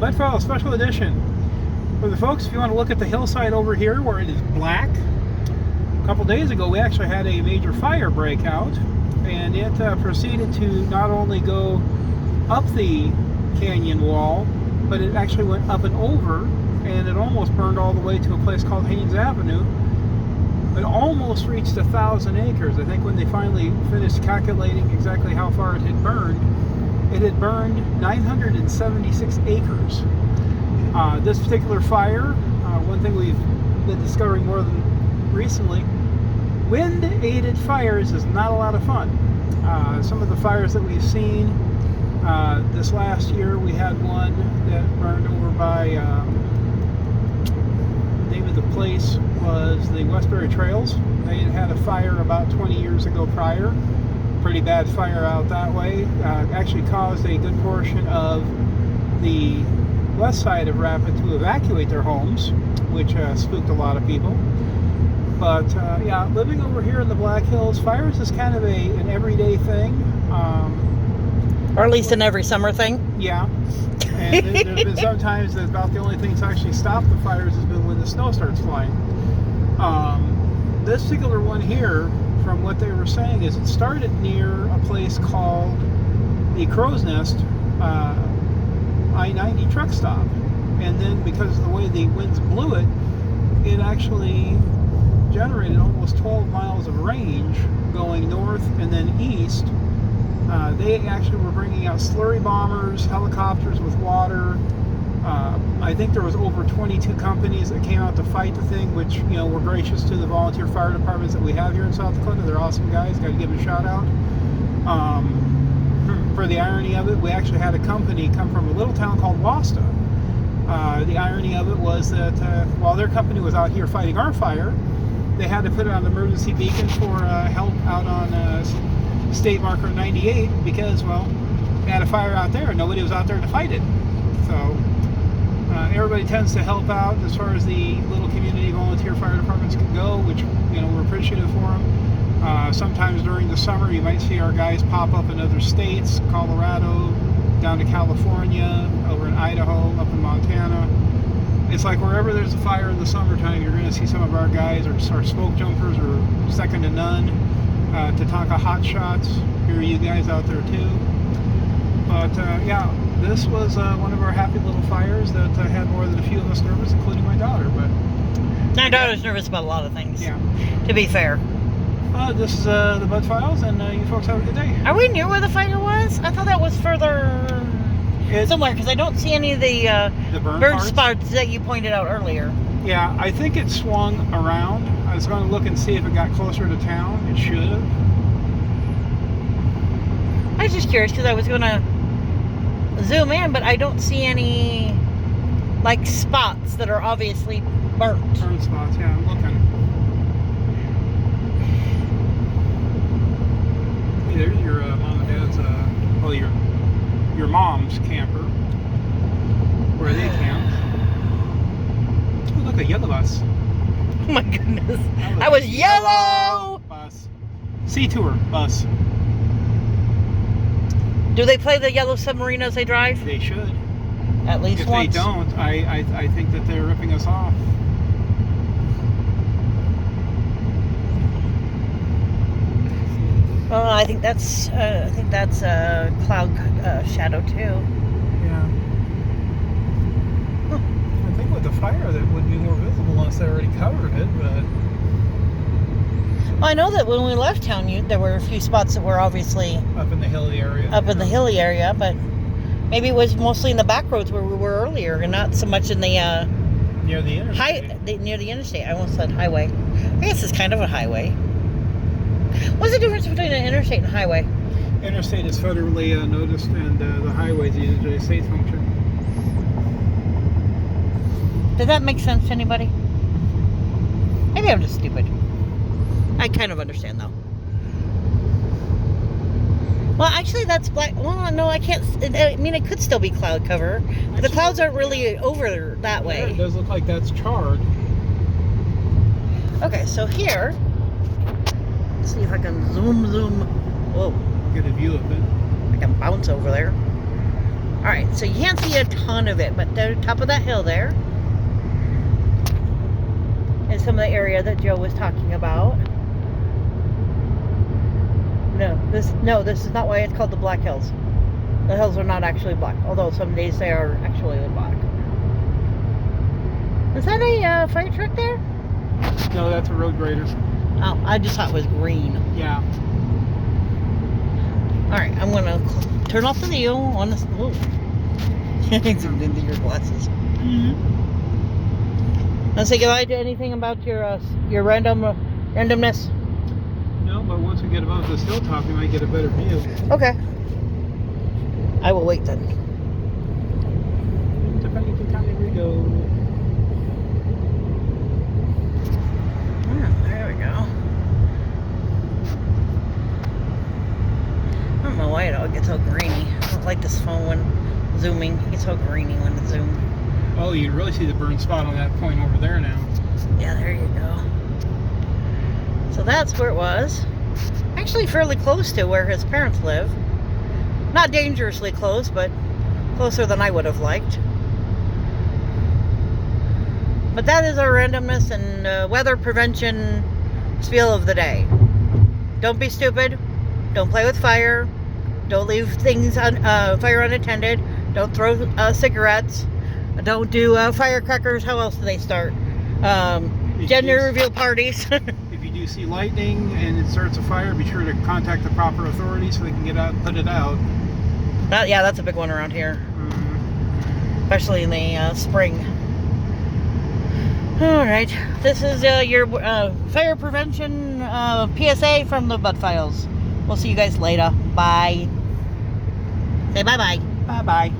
Bud File Special Edition. For the folks, if you want to look at the hillside over here where it is black, a couple days ago we actually had a major fire break out, and it proceeded to not only go up the canyon wall, but it actually went up and over, and it almost burned all the way to a place called Haynes Avenue. It almost reached 1,000 acres. I think when they finally finished calculating exactly how far it had burned 976 acres. This particular fire, one thing we've been discovering more than recently, wind-aided fires is not a lot of fun. Some of the fires that we've seen this last year, we had one that burned over by, the name of the place was the Westbury Trails. They had a fire about 20 years ago prior. Pretty bad fire out that way. Actually caused a good portion of the west side of Rapid to evacuate their homes, which spooked a lot of people. But yeah, living over here in the Black Hills, fires is kind of an everyday thing. Or at least an every summer thing. Yeah. And there's been some times that about the only thing that's actually stopped the fires has been when the snow starts flying. This particular one here, from what they were saying, is it started near a place called the Crow's Nest I-90 truck stop. And then because of the way the winds blew it, it actually generated almost 12 miles of range going north and then east. They actually were bringing out slurry bombers, helicopters with water. I think there was over 22 companies that came out to fight the thing, which, you know, we're gracious to the volunteer fire departments that we have here in South Dakota. They're awesome guys. Got to give them a shout out. For the irony of it, we actually had a company come from a little town called Wasta. The irony of it was that while their company was out here fighting our fire, they had to put it on the emergency beacon for help out on state marker 98 because, well, they had a fire out there and nobody was out there to fight it. So everybody tends to help out as far as the little community volunteer fire departments can go, which, you know, we're appreciative for them. Sometimes during the summer you might see our guys pop up in other states, Colorado, down to California, over in Idaho, up in Montana. It's like wherever there's a fire in the summertime, you're going to see some of our guys, or our smoke jumpers are second to none. Tatanka Hot Shots, here are you guys out there too. But yeah, this was one of our happy little fires that had more than a few of us nervous, including my daughter. But My daughter's nervous about a lot of things. yeah. To be fair. This is the Bud Files, and you folks have a good day. Are we near where the fire was? I thought that was further somewhere, because I don't see any of the burn spots that you pointed out earlier. Yeah, I think it swung around. I was going to look and see if it got closer to town. It should have. I was just curious because I was going to zoom in, but I don't see any, like, spots that are obviously burnt. Burn spots, yeah, I'm looking. Hey, there's your mom and dad's, well, your mom's camper, where they camp. Oh, look, a yellow bus. Oh my goodness. I was yellow! Bus. Sea Tour bus. Do they play the Yellow Submarine as they drive? They should. At least if once. If they don't, I think that they're ripping us off. Well, I think that's cloud shadow too. Yeah. Huh. I think with the fire that would be more visible unless they already covered it, but. Well, I know that when we left town, there were a few spots that were obviously up in the hilly area. Up in the hilly area, but maybe it was mostly in the back roads where we were earlier, and not so much in the near the interstate. Near the interstate. I almost said highway. I guess it's kind of a highway. What's the difference between an interstate and highway? Interstate is federally noticed, and the highway is the interstate function. Does that make sense to anybody? Maybe I'm just stupid. I kind of understand, though. Well, actually, that's black. Well, no, I can't. I mean, it could still be cloud cover. But the clouds aren't really over that way. It does look like that's charred. Okay, so here. Let's see if I can zoom. Whoa. Get a view of it. I can bounce over there. Alright, so you can't see a ton of it, but the top of that hill there is some of the area that Joe was talking about. No, this is not why it's called the Black Hills. The hills are not actually black, although some days they are actually black. Is that a fire truck there? No, that's a road grader. Oh, I just thought it was green. Yeah. Alright, I'm gonna turn off the video on this. Whoa. I zoomed into your glasses. Let's say goodbye to anything about your randomness. No, but once we get above this hilltop, we might get a better view. Okay. I will wait then. There we go. There we go. I don't know why it all gets so grainy. I don't like this phone when zooming. It gets so grainy when it's zoomed. Oh, you can really see the burn spot on that point over there now. Yeah, there you go. So that's where it was. Actually fairly close to where his parents live. Not dangerously close, but closer than I would have liked. But that is our randomness and weather prevention spiel of the day. Don't be stupid. Don't play with fire. Don't leave things on fire unattended. Don't throw cigarettes. Don't do firecrackers. How else do they start? Gender reveal parties. If you do see lightning and it starts a fire, be sure to contact the proper authorities so they can get out and put it out. Yeah, that's a big one around here. Especially in the spring. Alright, this is your fire prevention PSA from the Bud Files. We'll see you guys later. Bye. Say bye-bye. Bye-bye.